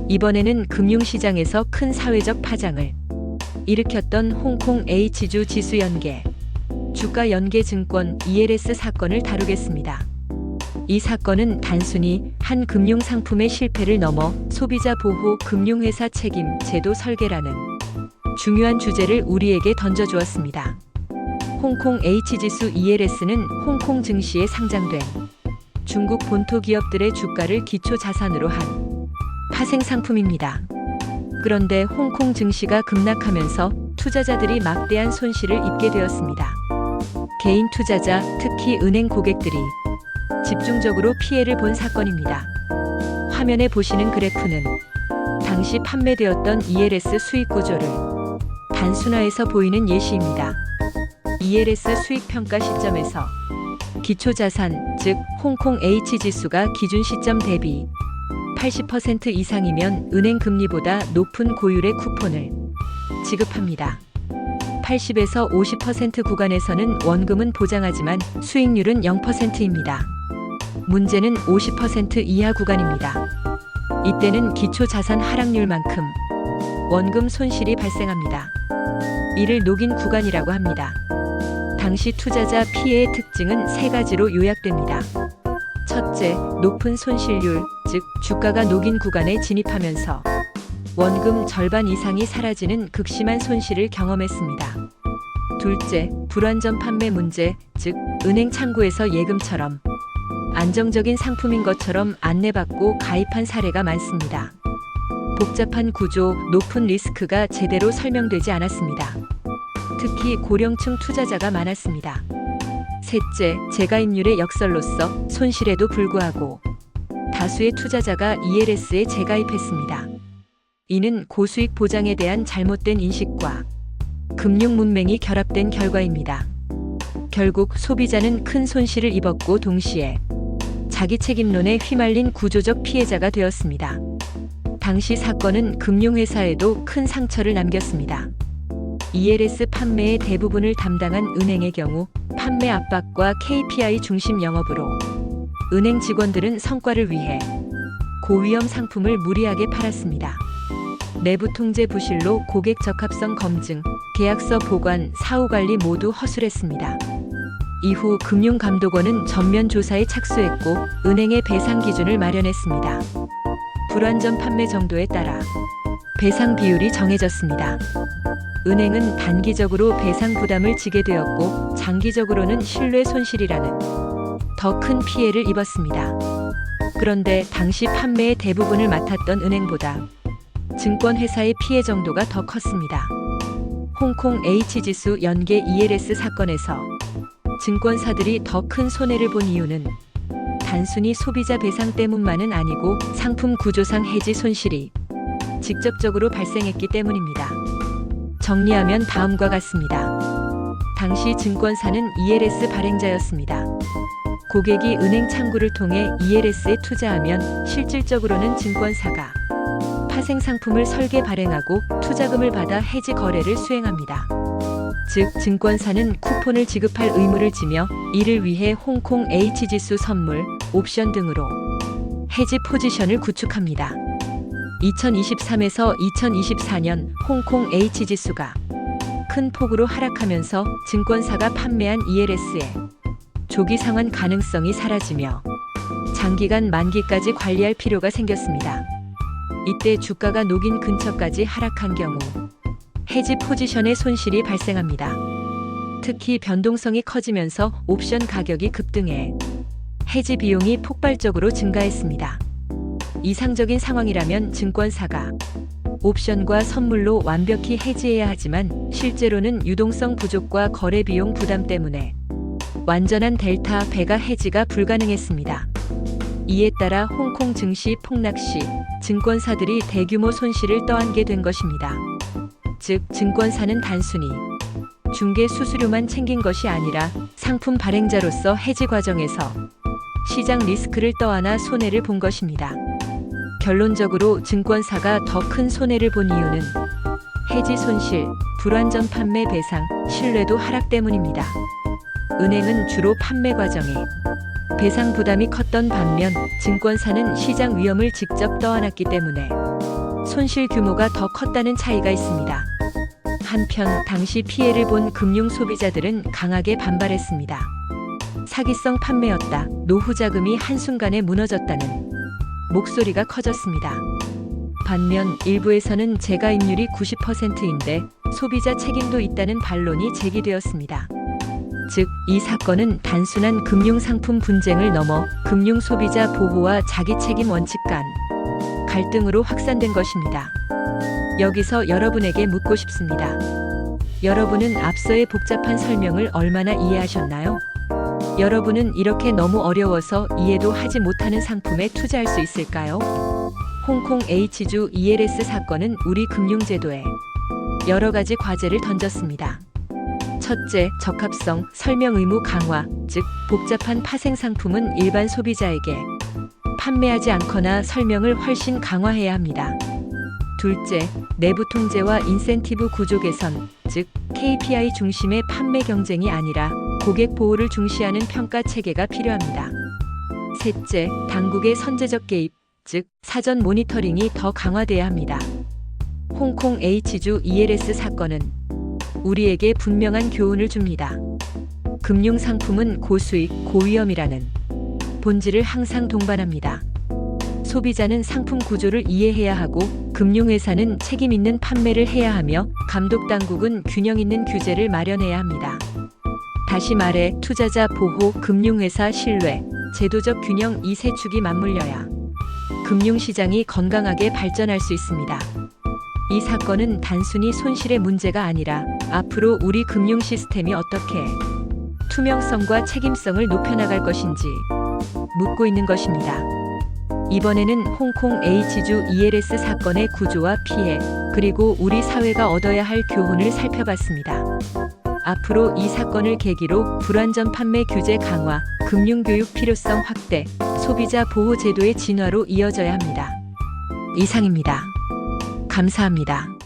이번에는 금융시장에서 큰 사회적 파장을 일으켰던 홍콩 H주 지수 연계, 주가 연계 증권 ELS 사건을 다루겠습니다. 이 사건은 단순히 한 금융상품의 실패를 넘어 소비자 보호 금융회사 책임 제도 설계라는 중요한 주제를 우리에게 던져주었습니다. 홍콩 H지수 ELS는 홍콩 증시에 상장된 중국 본토 기업들의 주가를 기초 자산으로 한 파생 상품입니다. 그런데 홍콩 증시가 급락하면서 투자자들이 막대한 손실을 입게 되었습니다. 개인 투자자, 특히 은행 고객들이 집중적으로 피해를 본 사건입니다. 화면에 보시는 그래프는 당시 판매되었던 ELS 수익 구조를 단순화해서 보이는 예시입니다. ELS 수익 평가 시점에서 기초자산, 즉 홍콩 H지수가 기준 시점 대비 80% 이상이면 은행 금리보다 높은 고율의 쿠폰을 지급합니다. 80에서 50% 구간에서는 원금은 보장하지만 수익률은 0%입니다. 문제는 50% 이하 구간입니다. 이때는 기초자산 하락률만큼 원금 손실이 발생합니다. 이를 녹인 구간이라고 합니다. 당시 투자자 피해의 특징은 세 가지로 요약됩니다. 첫째, 높은 손실률, 즉 주가가 녹인 구간에 진입하면서 원금 절반 이상이 사라지는 극심한 손실을 경험했습니다. 둘째, 불완전 판매 문제, 즉 은행 창구에서 예금처럼 안정적인 상품인 것처럼 안내받고 가입한 사례가 많습니다. 복잡한 구조, 높은 리스크가 제대로 설명되지 않았습니다. 특히 고령층 투자자가 많았습니다. 셋째, 재가입률의 역설로서 손실에도 불구하고 다수의 투자자가 ELS에 재가입했습니다. 이는 고수익 보장에 대한 잘못된 인식과 금융 문맹이 결합된 결과입니다. 결국 소비자는 큰 손실을 입었고 동시에 자기 책임론에 휘말린 구조적 피해자가 되었습니다. 당시 사건은 금융회사에도 큰 상처를 남겼습니다. ELS 판매의 대부분을 담당한 은행의 경우 판매 압박과 KPI 중심 영업으로 은행 직원들은 성과를 위해 고위험 상품을 무리하게 팔았습니다. 내부 통제 부실로 고객 적합성 검증, 계약서 보관, 사후 관리 모두 허술했습니다. 이후 금융감독원은 전면 조사에 착수했고 은행의 배상 기준을 마련했습니다. 불완전 판매 정도에 따라 배상 비율이 정해졌습니다. 은행은 단기적으로 배상 부담을 지게 되었고 장기적으로는 신뢰 손실이라는 더 큰 피해를 입었습니다. 그런데 당시 판매의 대부분을 맡았던 은행보다 증권회사의 피해 정도가 더 컸습니다. 홍콩 H지수 연계 ELS 사건에서 증권사들이 더 큰 손해를 본 이유는 단순히 소비자 배상 때문만은 아니고 상품 구조상 해지 손실이 직접적으로 발생했기 때문입니다. 정리하면 다음과 같습니다. 당시 증권사는 ELS 발행자였습니다. 고객이 은행 창구를 통해 ELS에 투자하면 실질적으로는 증권사가 파생 상품을 설계 발행하고 투자금을 받아 해지 거래를 수행합니다. 즉 증권사는 쿠폰을 지급할 의무를 지며 이를 위해 홍콩 H지수 선물, 옵션 등으로 해지 포지션을 구축합니다. 2023에서 2024년 홍콩 H지수가 큰 폭으로 하락하면서 증권사가 판매한 ELS의 조기 상환 가능성이 사라지며 장기간 만기까지 관리할 필요가 생겼습니다. 이때 주가가 녹인 근처까지 하락한 경우 해지 포지션의 손실이 발생합니다. 특히 변동성이 커지면서 옵션 가격이 급등해 해지 비용이 폭발적으로 증가했습니다. 이상적인 상황이라면 증권사가 옵션과 선물로 완벽히 해지해야 하지만 실제로는 유동성 부족과 거래 비용 부담 때문에 완전한 델타 배가 해지가 불가능했습니다. 이에 따라 홍콩 증시 폭락 시 증권사들이 대규모 손실을 떠안게 된 것입니다. 즉 증권사는 단순히 중개 수수료만 챙긴 것이 아니라 상품 발행자로서 해지 과정에서 시장 리스크를 떠안아 손해를 본 것입니다. 결론적으로 증권사가 더 큰 손해를 본 이유는 해지 손실, 불완전 판매 배상, 신뢰도 하락 때문입니다. 은행은 주로 판매 과정에 배상 부담이 컸던 반면 증권사는 시장 위험을 직접 떠안았기 때문에 손실 규모가 더 컸다는 차이가 있습니다. 한편 당시 피해를 본 금융 소비자들은 강하게 반발했습니다. 사기성 판매였다. 노후 자금이 한순간에 무너졌다는 목소리가 커졌습니다. 반면 일부에서는 재가입률이 90%인데 소비자 책임도 있다는 반론이 제기되었습니다. 즉, 이 사건은 단순한 금융상품 분쟁을 넘어 금융 소비자 보호와 자기 책임 원칙 간 갈등으로 확산된 것입니다. 여기서 여러분에게 묻고 싶습니다. 여러분은 앞서의 복잡한 설명을 얼마나 이해하셨나요? 여러분은 이렇게 너무 어려워서 이해도 하지 못하는 상품에 투자할 수 있을까요? 홍콩 H주 ELS 사건은 우리 금융제도에 여러 가지 과제를 던졌습니다. 첫째, 적합성, 설명 의무 강화, 즉 복잡한 파생 상품은 일반 소비자에게 판매하지 않거나 설명을 훨씬 강화해야 합니다. 둘째, 내부 통제와 인센티브 구조 개선, 즉 KPI 중심의 판매 경쟁이 아니라 고객 보호를 중시하는 평가 체계가 필요합니다. 셋째, 당국의 선제적 개입, 즉 사전 모니터링이 더 강화돼야 합니다. 홍콩 H주 ELS 사건은 우리에게 분명한 교훈을 줍니다. 금융 상품은 고수익, 고위험이라는 본질을 항상 동반합니다. 소비자는 상품 구조를 이해해야 하고 금융회사는 책임 있는 판매를 해야 하며 감독당국은 균형 있는 규제를 마련해야 합니다. 다시 말해 투자자 보호, 금융회사 신뢰, 제도적 균형 이 세 축이 맞물려야 금융시장이 건강하게 발전할 수 있습니다. 이 사건은 단순히 손실의 문제가 아니라 앞으로 우리 금융 시스템이 어떻게 투명성과 책임성을 높여나갈 것인지 묻고 있는 것입니다. 이번에는 홍콩 H주 ELS 사건의 구조와 피해, 그리고 우리 사회가 얻어야 할 교훈을 살펴봤습니다. 앞으로 이 사건을 계기로 불완전 판매 규제 강화, 금융교육 필요성 확대, 소비자 보호 제도의 진화로 이어져야 합니다. 이상입니다. 감사합니다.